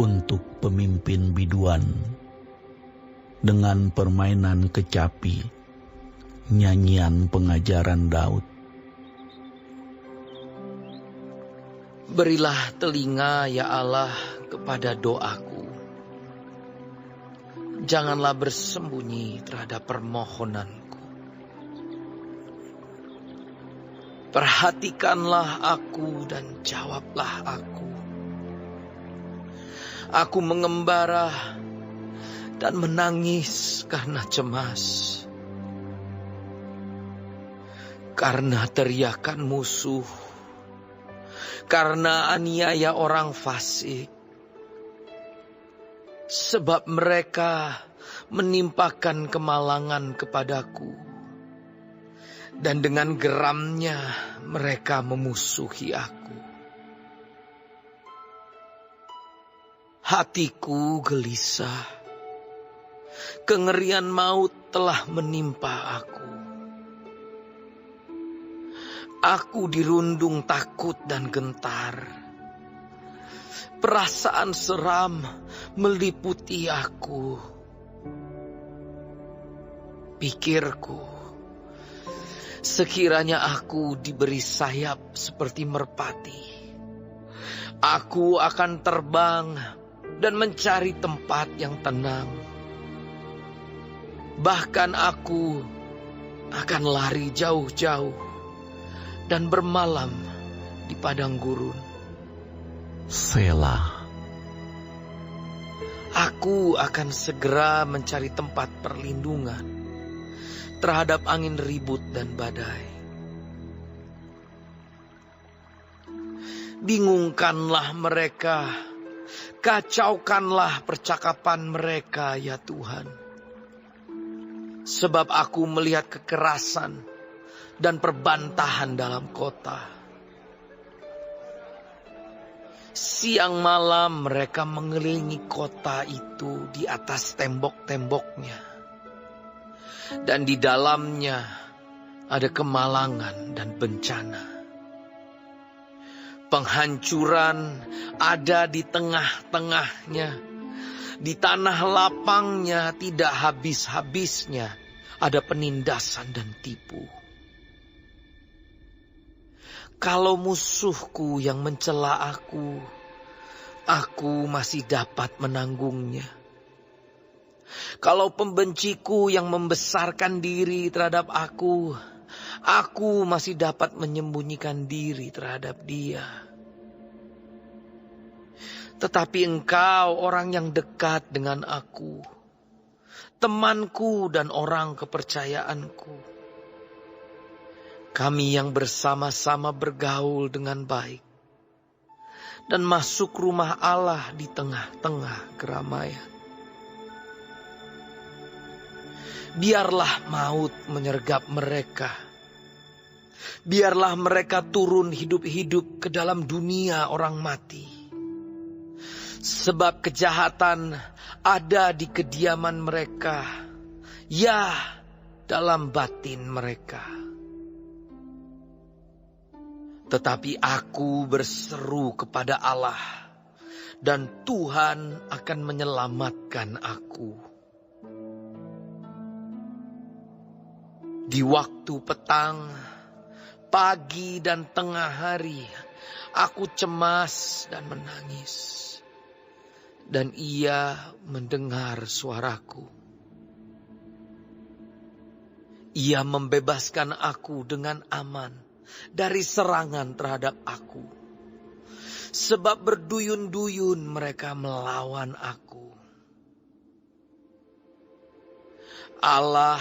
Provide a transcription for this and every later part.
untuk pemimpin biduan dengan permainan kecapi, nyanyian pengajaran Daud. Berilah telinga ya Allah kepada doaku. Janganlah bersembunyi terhadap permohonanku. Perhatikanlah aku dan jawablah aku. Aku mengembara dan menangis karena cemas. Karena teriakan musuh. Karena aniaya orang fasik. Sebab mereka menimpakan kemalangan kepadaku. Dan dengan geramnya mereka memusuhi aku. Hatiku gelisah. Kengerian maut telah menimpa aku. Aku dirundung takut dan gentar. Perasaan seram meliputi aku. Pikirku, sekiranya aku diberi sayap seperti merpati, aku akan terbang dan mencari tempat yang tenang. Bahkan aku akan lari jauh-jauh dan bermalam di padang gurun. Selah. Aku akan segera mencari tempat perlindungan terhadap angin ribut dan badai. Bingungkanlah mereka, kacaukanlah percakapan mereka ya Tuhan. Sebab aku melihat kekerasan dan perbantahan dalam kota. Siang malam mereka mengelilingi kota itu di atas tembok-temboknya. Dan di dalamnya ada kemalangan dan bencana. Penghancuran ada di tengah-tengahnya. Di tanah lapangnya tidak habis-habisnya ada penindasan dan tipu. Kalau musuhku yang mencela aku masih dapat menanggungnya. Kalau pembenciku yang membesarkan diri terhadap aku masih dapat menyembunyikan diri terhadap dia. Tetapi engkau orang yang dekat dengan aku, temanku dan orang kepercayaanku. Kami yang bersama-sama bergaul dengan baik dan masuk rumah Allah di tengah-tengah keramaian. Biarlah maut menyergap mereka. Biarlah mereka turun hidup-hidup ke dalam dunia orang mati. Sebab kejahatan ada di kediaman mereka, ya dalam batin mereka. Tetapi aku berseru kepada Allah, dan Tuhan akan menyelamatkan aku. Di waktu petang, pagi dan tengah hari, aku cemas dan menangis. Dan Ia mendengar suaraku. Ia membebaskan aku dengan aman dari serangan terhadap aku. Sebab berduyun-duyun mereka melawan aku. Allah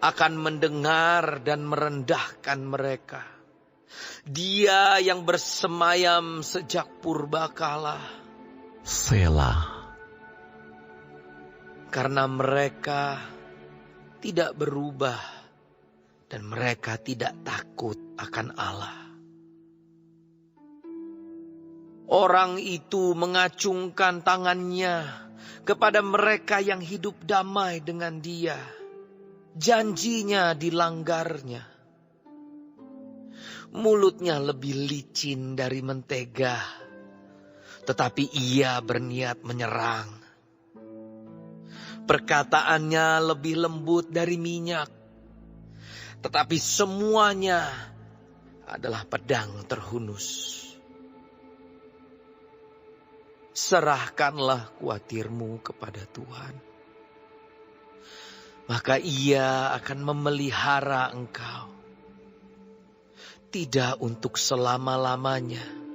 akan mendengar dan merendahkan mereka. Dia yang bersemayam sejak purbakala. Selah. Karena mereka tidak berubah dan mereka tidak takut akan Allah. Orang itu mengacungkan tangannya kepada mereka yang hidup damai dengan Dia. Janjinya dilanggarnya. Mulutnya lebih licin dari mentega. tetapi ia berniat menyerang. Perkataannya lebih lembut dari minyak, tetapi semuanya adalah pedang terhunus. Serahkanlah khawatirmu kepada Tuhan, maka Ia akan memelihara engkau. Tidak untuk selama-lamanya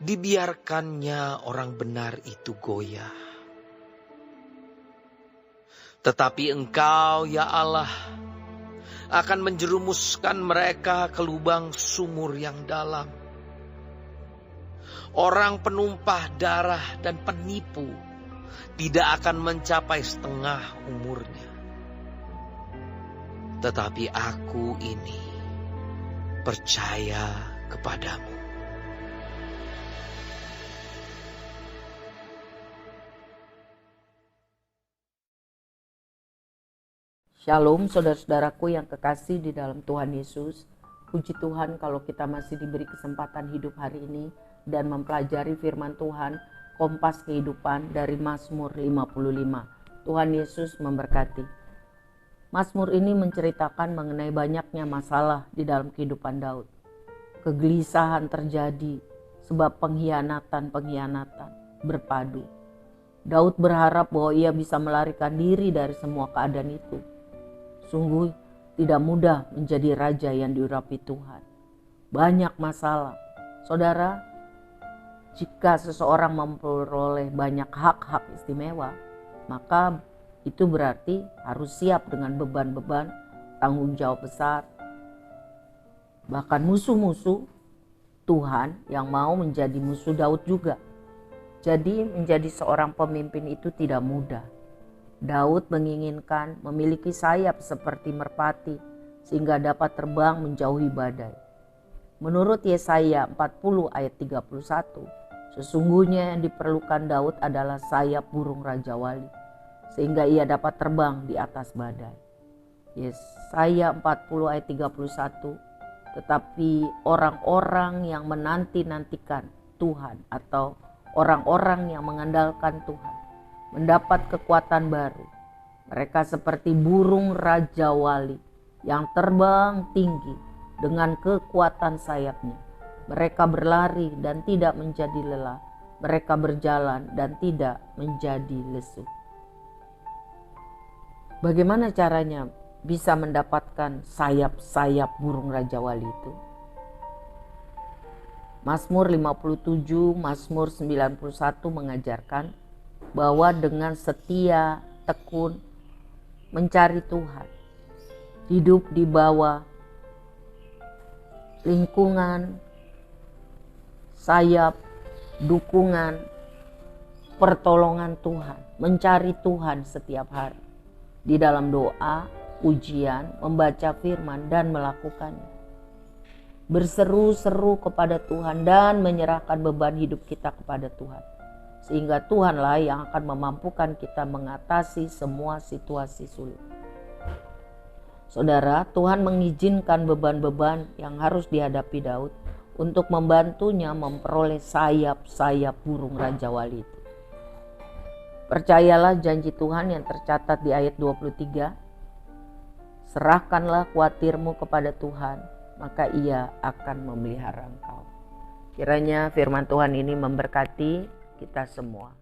dibiarkannya orang benar itu goyah. Tetapi engkau, ya Allah, akan menjerumuskan mereka ke lubang sumur yang dalam. Orang penumpah darah dan penipu tidak akan mencapai setengah umurnya. Tetapi aku ini percaya kepadamu. Shalom saudara-saudaraku yang kekasih di dalam Tuhan Yesus. Puji Tuhan kalau kita masih diberi kesempatan hidup hari ini dan mempelajari firman Tuhan, Kompas Kehidupan dari Mazmur 55. Tuhan Yesus memberkati. Mazmur ini menceritakan mengenai banyaknya masalah di dalam kehidupan Daud. Kegelisahan terjadi sebab pengkhianatan berpadu. Daud berharap bahwa ia bisa melarikan diri dari semua keadaan itu. Sungguh tidak mudah menjadi raja yang diurapi Tuhan. Banyak masalah. Saudara, jika seseorang memperoleh banyak hak-hak istimewa, maka itu berarti harus siap dengan beban-beban, tanggung jawab besar. Bahkan musuh-musuh Tuhan yang mau menjadi musuh Daud juga. Jadi menjadi seorang pemimpin itu tidak mudah. Daud menginginkan memiliki sayap seperti merpati sehingga dapat terbang menjauhi badai. Menurut Yesaya 40 ayat 31, sesungguhnya yang diperlukan Daud adalah sayap burung Raja Wali sehingga ia dapat terbang di atas badai. Yesaya 40 ayat 31, tetapi orang-orang yang menanti-nantikan Tuhan atau orang-orang yang mengandalkan Tuhan mendapat kekuatan baru. Mereka seperti burung Raja Wali yang terbang tinggi dengan kekuatan sayapnya. Mereka berlari dan tidak menjadi lelah. Mereka berjalan dan tidak menjadi lesu. Bagaimana caranya bisa mendapatkan sayap-sayap burung Raja Wali itu? Mazmur 57, Mazmur 91 mengajarkan bahwa dengan setia, tekun, mencari Tuhan, hidup di bawah lingkungan, sayap, dukungan, pertolongan Tuhan, mencari Tuhan setiap hari, di dalam doa, ujian, membaca firman, dan melakukannya. Berseru-seru kepada Tuhan dan menyerahkan beban hidup kita kepada Tuhan. Sehingga Tuhanlah yang akan memampukan kita mengatasi semua situasi sulit. Saudara, Tuhan mengizinkan beban-beban yang harus dihadapi Daud untuk membantunya memperoleh sayap-sayap burung Raja Wali itu. Percayalah janji Tuhan yang tercatat di ayat 23. Serahkanlah khawatirmu kepada Tuhan, maka Ia akan memelihara engkau. Kiranya firman Tuhan ini memberkati kita semua.